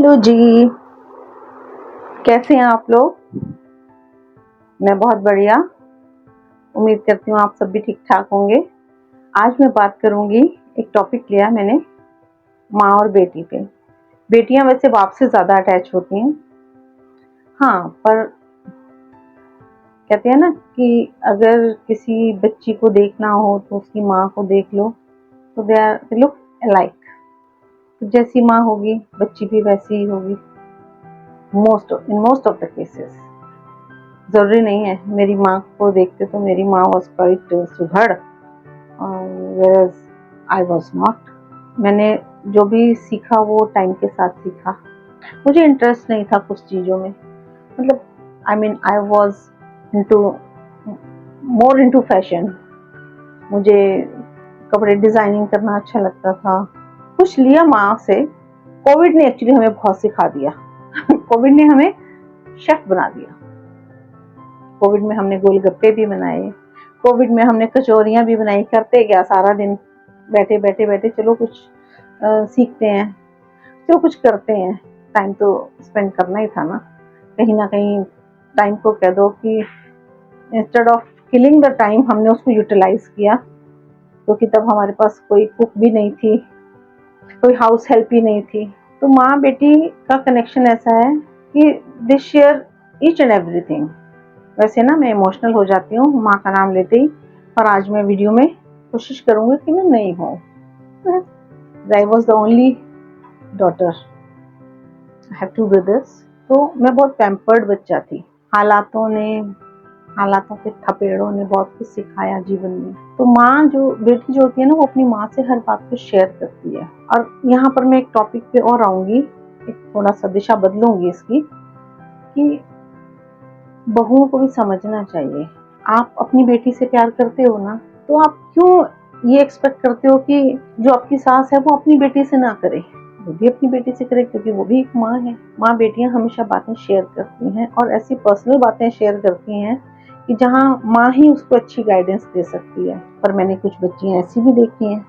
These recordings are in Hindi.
हेलो जी। कैसे हैं आप लोग? मैं बहुत बढ़िया। उम्मीद करती हूँ आप सब भी ठीक ठाक होंगे। आज मैं बात करूंगी, एक टॉपिक लिया मैंने, माँ और बेटी पे। बेटियां वैसे बाप से ज़्यादा अटैच होती हैं, हाँ, पर कहते हैं ना कि अगर किसी बच्ची को देखना हो तो उसकी माँ को देख लो, तो दे लुक अलाइक। जैसी माँ होगी बच्ची भी वैसी ही होगी, in most of the cases. जरूरी नहीं है मेरी माँ को देखते तो मेरी माँ वॉज क्वाइट सुघड़, whereas I was not। मैंने जो भी सीखा वो टाइम के साथ सीखा। मुझे इंटरेस्ट नहीं था कुछ चीज़ों में, मतलब I was into more into fashion. मुझे कपड़े डिजाइनिंग करना अच्छा लगता था। कुछ लिया माँ से। कोविड ने एक्चुअली हमें बहुत सिखा दिया। कोविड ने हमें शेफ बना दिया। कोविड में हमने गोलगप्पे भी बनाए, कोविड में हमने कचौरियाँ भी बनाई। करते क्या सारा दिन बैठे बैठे बैठे, चलो कुछ सीखते हैं, चलो कुछ करते हैं। टाइम तो स्पेंड करना ही था ना कहीं टाइम को कह दो कि instead of killing the time हमने उसको यूटिलाइज किया, क्योंकि तब हमारे पास कोई कुक भी नहीं थी, कोई हाउस हेल्प ही नहीं थी। तो माँ बेटी का कनेक्शन ऐसा है कि दे शेयर ईच एंड एवरीथिंग। वैसे ना मैं इमोशनल हो जाती हूँ माँ का नाम लेते ही, पर आज मैं वीडियो में कोशिश करूँगी कि मैं नहीं हूँ। I was the only daughter. I have two brothers। तो मैं बहुत पैम्पर्ड बच्चा थी। हालातों के थपेड़ों ने बहुत कुछ सिखाया जीवन में। तो माँ जो बेटी जो होती है ना, वो अपनी माँ से हर बात को शेयर करती है। और यहाँ पर मैं एक टॉपिक पे और आऊंगी, एक थोड़ा सा दिशा बदलूंगी इसकी, कि बहुओं को भी समझना चाहिए। आप अपनी बेटी से प्यार करते हो ना, तो आप क्यों ये एक्सपेक्ट करते हो कि जो आपकी सास है वो अपनी बेटी से ना करे? वो भी अपनी बेटी से करे, क्योंकि वो भी एक माँ है। माँ बेटियां हमेशा बातें शेयर करती हैं, और ऐसी पर्सनल बातें शेयर करती हैं कि जहाँ माँ ही उसको अच्छी गाइडेंस दे सकती है। पर मैंने कुछ बच्चियां ऐसी भी देखी हैं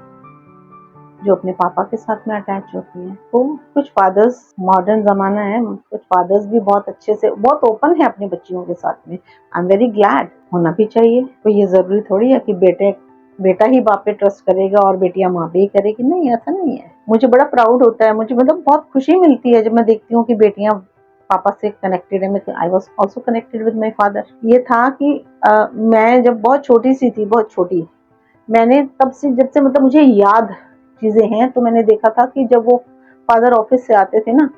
जो अपने पापा के साथ में अटैच होती हैं। तो कुछ फादर्स, मॉडर्न जमाना है, कुछ फादर्स भी बहुत अच्छे से, बहुत ओपन है अपनी बच्चियों के साथ में। आई एम वेरी ग्लैड, होना भी चाहिए। तो ये जरूरी थोड़ी है कि बेटा ही बाप पे ट्रस्ट करेगा और बेटियां माँ पे ही करेगी। नहीं, ऐसा नहीं है। मुझे बड़ा प्राउड होता है, मुझे मतलब बहुत खुशी मिलती है जब मैं देखती हूँ कि बेटियां पापा से कनेक्टेड है। I was also connected with my father. ये था कि मैं जब बहुत छोटी सी थी, बहुत छोटी, मैंने तब से, जब से मतलब मुझे याद चीजें हैं, तो मैंने देखा था कि जब वो फादर ऑफिस से आते थे ना,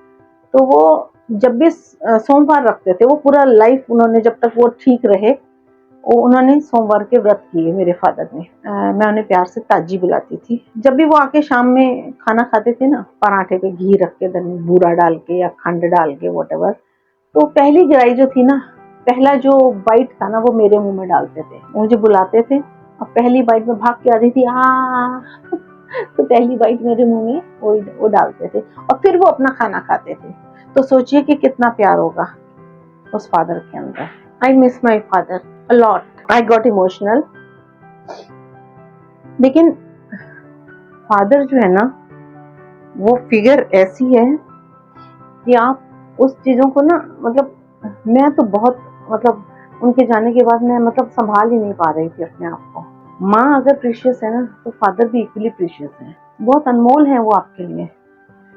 तो वो जब भी सोमवार रखते थे, वो पूरा लाइफ उन्होंने, जब तक वो ठीक रहे, वो उन्होंने सोमवार के व्रत किए मेरे फादर ने। मैं उन्हें प्यार से ताजी बुलाती थी। जब भी वो आके शाम में खाना खाते थे ना, पराठे पे घी रख के, बूरा डाल के या खंड डाल के, वॉटेवर, तो पहली गिराई जो थी ना, पहला जो बाइट था ना, वो मेरे मुंह में डालते थे। मुझे बुलाते थे और पहली बाइट में भाग के आती थी, तो पहली बाइट मेरे मुंह में वो डालते थे, और फिर वो अपना खाना खाते थे। तो सोचिए कि कितना प्यार होगा उस फादर के अंदर। I miss my father a lot, I got emotional. लेकिन फादर जो है ना, वो फिगर ऐसी है कि आप उस चीजों को ना, मतलब मैं तो बहुत, मतलब उनके जाने के बाद मैं मतलब संभाल ही नहीं पा रही थी अपने आप को। माँ अगर प्रीशियस है ना, तो फादर भी इक्वली प्रीशियस है। बहुत अनमोल है वो आपके लिए।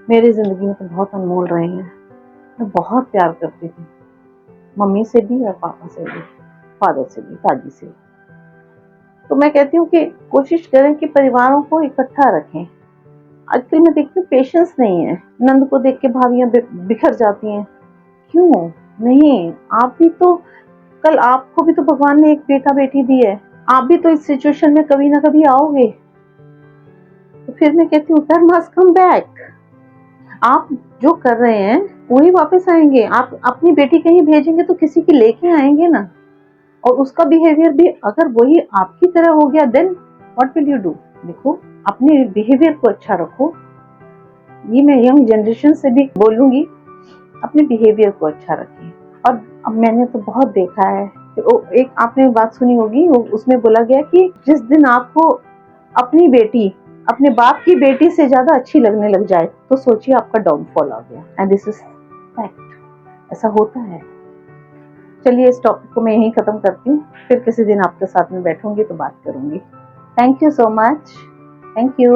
मेरी जिंदगी में तो बहुत अनमोल रहे हैं। मैं बहुत प्यार करती थी, मम्मी से भी और पापा से भी, फादर से भी, दादी से भी। तो मैं कहती हूँ कि कोशिश करें कि परिवारों को इकट्ठा रखें। आजकल मैं देखती हूँ पेशेंस नहीं है। नंद को देख के भाभियां बिखर जाती हैं। क्यों नहीं? आप भी तो, कल आपको भी तो भगवान ने एक बेटा बेटी दी है। आप भी तो इस सिचुएशन में कभी ना कभी आओगे। तो फिर मैं कहती हूँ, कर मस्ट कम बैक। आप जो कर रहे हैं वही वापस आएंगे। आप अपनी बेटी कहीं भेजेंगे तो किसी की लेके आएंगे ना, और उसका बिहेवियर भी अगर वही आपकी तरह हो गया, then what will you do? देखो, अपने बिहेवियर को अच्छा रखो। ये मैं यंग जनरेशन से भी बोलूंगी, अपने बिहेवियर को अच्छा रखिए। और अब मैंने तो बहुत देखा है, एक आपने बात सुनी होगी, उसमें बोला गया कि जिस दिन आपको अपनी बेटी अपने बाप की बेटी से ज्यादा अच्छी लगने लग जाए तो सोचिए आपका डाउनफॉल आ गया। एंड दिस इज फैक्ट, ऐसा होता है। चलिए इस टॉपिक को मैं यहीं खत्म करती हूँ, फिर किसी दिन आपके साथ में बैठूंगी तो बात करूंगी। Thank you so much, thank you.